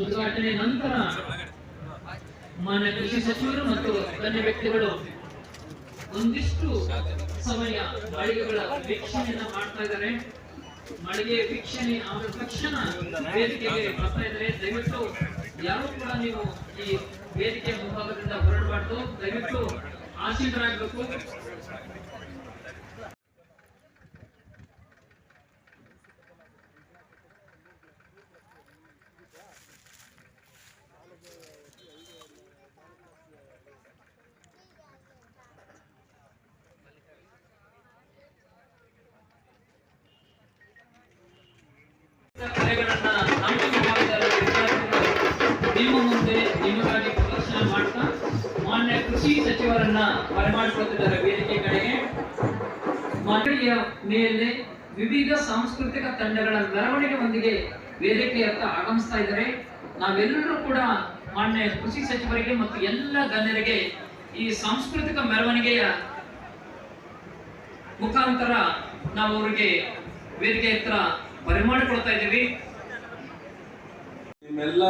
ಉದ್ಘಾಟನೆ ನಂತರ ಮಾನ್ಯ ಕೃಷಿ ಸಚಿವರು ಮತ್ತು ಗಣ್ಯ ವ್ಯಕ್ತಿಗಳು ಒಂದಿಷ್ಟು ಸಮಯ ಮಳಿಗೆಗಳ ವೀಕ್ಷಣೆಯನ್ನ ಮಾಡ್ತಾ ಇದ್ದಾರೆ. ಮಳಿಗೆ ವೀಕ್ಷಣೆ ಆದ ತಕ್ಷಣ ವೇದಿಕೆಗೆ ಬರ್ತಾ ಇದ್ದಾರೆ. ದಯವಿಟ್ಟು ಯಾರು ಕೂಡ ನೀವು ಈ ವೇದಿಕೆ ಮುಂಭಾಗದಿಂದ ಹೊರಡಬಾರ್ದು, ದಯವಿಟ್ಟು ಆಸೀನರಾಗಬೇಕು. ನಿಮ್ಮ ಮುಂದೆ ನಿಮಗಾಗಿ ಪ್ರದರ್ಶನ ಮಾಡ್ತಾ ಮಾನ್ಯ ಕೃಷಿ ಸಚಿವರನ್ನ ಬರಮಾಡಿಕೊಳ್ಳುತ್ತಿದ್ದಾರೆ ವೇದಿಕೆ ಕಡೆಗೆ. ಮನೆಯ ಮೇಲೆ ವಿವಿಧ ಸಾಂಸ್ಕೃತಿಕ ತಂಡಗಳ ಮೆರವಣಿಗೆಯೊಂದಿಗೆ ವೇದಿಕೆಯತ್ತ ಆಗಮಿಸ್ತಾ ಇದ್ದಾರೆ. ನಾವೆಲ್ಲರೂ ಕೂಡ ಮಾನ್ಯ ಕೃಷಿ ಸಚಿವರಿಗೆ ಮತ್ತು ಎಲ್ಲ ಗಣ್ಯರಿಗೆ ಈ ಸಾಂಸ್ಕೃತಿಕ ಮೆರವಣಿಗೆಯ ಮುಖಾಂತರ ನಾವು ಅವರಿಗೆ ವೇದಿಕೆ ಹತ್ರ ಬರಮಾಡಿಕೊಳ್ತಾ ಇದ್ದೀವಿ. ನಿಮ್ಮೆಲ್ಲ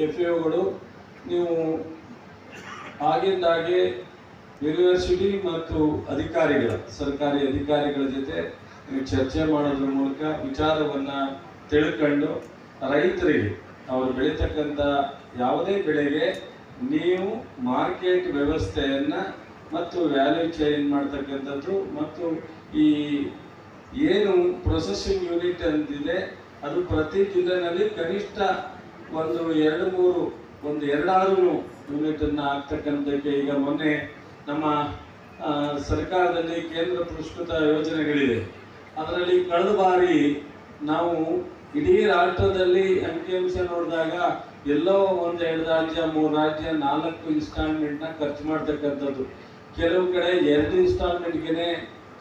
ಎಫ್ಎಒಗಳು ನೀವು ಆಗಿಂದಾಗೆ ಯೂನಿವರ್ಸಿಟಿ ಮತ್ತು ಅಧಿಕಾರಿಗಳ ಸರ್ಕಾರಿ ಅಧಿಕಾರಿಗಳ ಜೊತೆ ನೀವು ಚರ್ಚೆ ಮಾಡೋದ್ರ ಮೂಲಕ ವಿಚಾರವನ್ನು ತಿಳ್ಕೊಂಡು ರೈತರಿಗೆ ಅವರು ಬೆಳೀತಕ್ಕಂಥ ಯಾವುದೇ ಬೆಳೆಗೆ ನೀವು ಮಾರ್ಕೆಟ್ ವ್ಯವಸ್ಥೆಯನ್ನು ಮತ್ತು ವ್ಯಾಲ್ಯೂ ಚೈನ್ ಮಾಡ್ತಕ್ಕಂಥದ್ದು ಮತ್ತು ಈ ಏನು ಪ್ರೊಸೆಸಿಂಗ್ ಯೂನಿಟ್ ಅಂತಿದೆ ಅದು ಪ್ರತಿ ಜಿಲ್ಲೆನಲ್ಲಿ ಕನಿಷ್ಠ ಒಂದು 2-3 ಯೂನಿಟನ್ನು ಆಗ್ತಕ್ಕಂಥಕ್ಕೆ ಈಗ ಮೊನ್ನೆ ನಮ್ಮ ಸರ್ಕಾರದಲ್ಲಿ ಕೇಂದ್ರ ಪುರಸ್ಕೃತ ಯೋಜನೆಗಳಿದೆ. ಅದರಲ್ಲಿ ಕಳೆದ ಬಾರಿ ನಾವು ಇಡೀ ರಾಷ್ಟ್ರದಲ್ಲಿ ಅಂಕಿಅಂಶ ನೋಡಿದಾಗ ಎಲ್ಲೋ 1-2 ರಾಜ್ಯ 3 ರಾಜ್ಯ 4 ಇನ್ಸ್ಟಾಲ್ಮೆಂಟ್ನ ಖರ್ಚು ಮಾಡ್ತಕ್ಕಂಥದ್ದು. ಕೆಲವು ಕಡೆ 2 ಇನ್ಸ್ಟಾಲ್ಮೆಂಟ್ಗೆ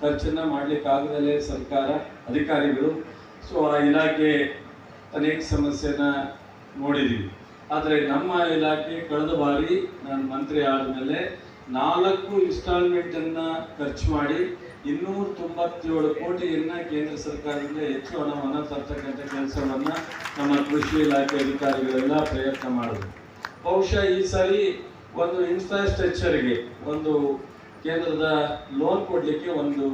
ಖರ್ಚನ್ನು ಮಾಡಲಿಕ್ಕಾಗದಲ್ಲೇ ಸರ್ಕಾರ ಅಧಿಕಾರಿಗಳು. ಸೊ ಆ ಇಲಾಖೆ ಅನೇಕ ಸಮಸ್ಯೆನ ನೋಡಿದ್ದೀವಿ. ಆದರೆ ನಮ್ಮ ಇಲಾಖೆ ಕಳೆದ ಬಾರಿ ನಾನು ಮಂತ್ರಿ ಆದಮೇಲೆ 4 ಇನ್ಸ್ಟಾಲ್ಮೆಂಟನ್ನು ಖರ್ಚು ಮಾಡಿ 297 ಕೋಟಿಯನ್ನು ಕೇಂದ್ರ ಸರ್ಕಾರದಿಂದ ಹೆಚ್ಚು ಹಣವನ್ನು ತರ್ತಕ್ಕಂಥ ಕೆಲಸವನ್ನು ನಮ್ಮ ಕೃಷಿ ಇಲಾಖೆ ಅಧಿಕಾರಿಗಳೆಲ್ಲ ಪ್ರಯತ್ನ ಮಾಡಿದ್ರು. ಬಹುಶಃ ಈ ಸಾರಿ ಒಂದು ಇನ್ಫ್ರಾಸ್ಟ್ರಕ್ಚರ್ಗೆ ಒಂದು ಕೇಂದ್ರದ ಲೋನ್ ಕೊಡಲಿಕ್ಕೆ ಒಂದು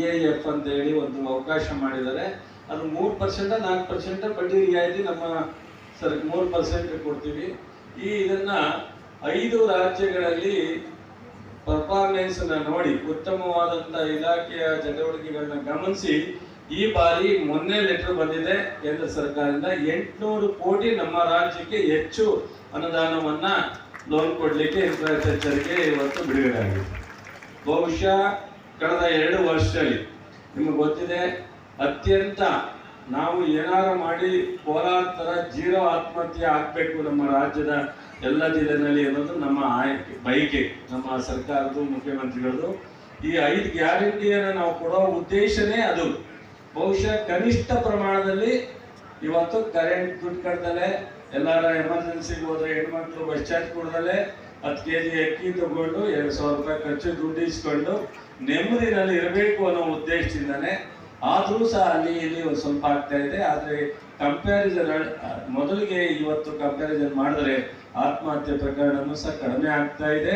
EIF ಅಂತ ಹೇಳಿ ಒಂದು ಅವಕಾಶ ಮಾಡಿದ್ದಾರೆ. ಅದು 3% 4% ಬಡ್ಡಿ ರಿಯಾಯಿತಿ ನಮ್ಮ 3% ಕೊಡ್ತೀವಿ. ಇದನ್ನು 5 ರಾಜ್ಯಗಳಲ್ಲಿ ಪರ್ಫಾರ್ಮೆನ್ಸ್ನ ನೋಡಿ ಉತ್ತಮವಾದಂಥ ಇಲಾಖೆಯ ಚಟುವಟಿಕೆಗಳನ್ನ ಗಮನಿಸಿ ಈ ಬಾರಿ ಮೊನ್ನೆ ಲೆಟರ್ ಬಂದಿದೆ ಕೇಂದ್ರ ಸರ್ಕಾರದಿಂದ 800 ಕೋಟಿ ನಮ್ಮ ರಾಜ್ಯಕ್ಕೆ ಹೆಚ್ಚು ಅನುದಾನವನ್ನು ಲೋನ್ ಕೊಡಲಿಕ್ಕೆ ಇನ್ಫ್ರಾಸ್ಟ್ರಕ್ಚರ್ಗೆ ಇವತ್ತು ಬಿಡುಗಡೆ ಆಗಿದೆ. ಬಹುಶಃ ಕಳೆದ 2 ವರ್ಷದಲ್ಲಿ ನಿಮಗೆ ಗೊತ್ತಿದೆ ಅತ್ಯಂತ ನಾವು ಏನಾರು ಮಾಡಿ ಕೋಲಾರ ಥರ 0 ಆತ್ಮಹತ್ಯೆ ಆಗಬೇಕು ನಮ್ಮ ರಾಜ್ಯದ ಎಲ್ಲ ಜಿಲ್ಲೆನಲ್ಲಿ ಅನ್ನೋದು ನಮ್ಮ ಬಯಕೆ, ನಮ್ಮ ಸರ್ಕಾರದ್ದು ಮುಖ್ಯಮಂತ್ರಿಗಳದ್ದು. ಈ 5 ಗ್ಯಾರಂಟಿಯನ್ನು ನಾವು ಕೊಡೋ ಉದ್ದೇಶನೇ ಅದು. ಬಹುಶಃ ಕನಿಷ್ಠ ಪ್ರಮಾಣದಲ್ಲಿ ಇವತ್ತು ಕರೆಂಟ್ ದುಡ್ಡು ಕಟ್ಟದಲ್ಲೇ ಎಲ್ಲರ ಎಮರ್ಜೆನ್ಸಿಗೆ ಹೋದ್ರೆ ಹೆಣ್ಮಕ್ಳು ಬಸ್ ಚಾರ್ಜ್ ಕೊಡದಲ್ಲೇ 10 kg ಅಕ್ಕಿ ತಗೊಂಡು 2,000 ರೂಪಾಯಿ ಖರ್ಚು ದುಡ್ಡು ಇಸ್ಕೊಂಡು ನೆಮ್ಮದಿನಲ್ಲಿ ಇರಬೇಕು ಅನ್ನೋ ಉದ್ದೇಶದಿಂದಾನೆ. ಆದರೂ ಸಹ ಅಲ್ಲಿ ಇಲ್ಲಿ ಒಂದು ಸ್ವಲ್ಪ ಆಗ್ತಾ ಇದೆ. ಆದರೆ ಕಂಪ್ಯಾರಿಸನ್ ಮೊದಲಿಗೆ ಇವತ್ತು ಕಂಪ್ಯಾರಿಸನ್ ಮಾಡಿದ್ರೆ ಆತ್ಮಹತ್ಯೆ ಪ್ರಕರಣನೂ ಸಹ ಕಡಿಮೆ ಆಗ್ತಾ ಇದೆ.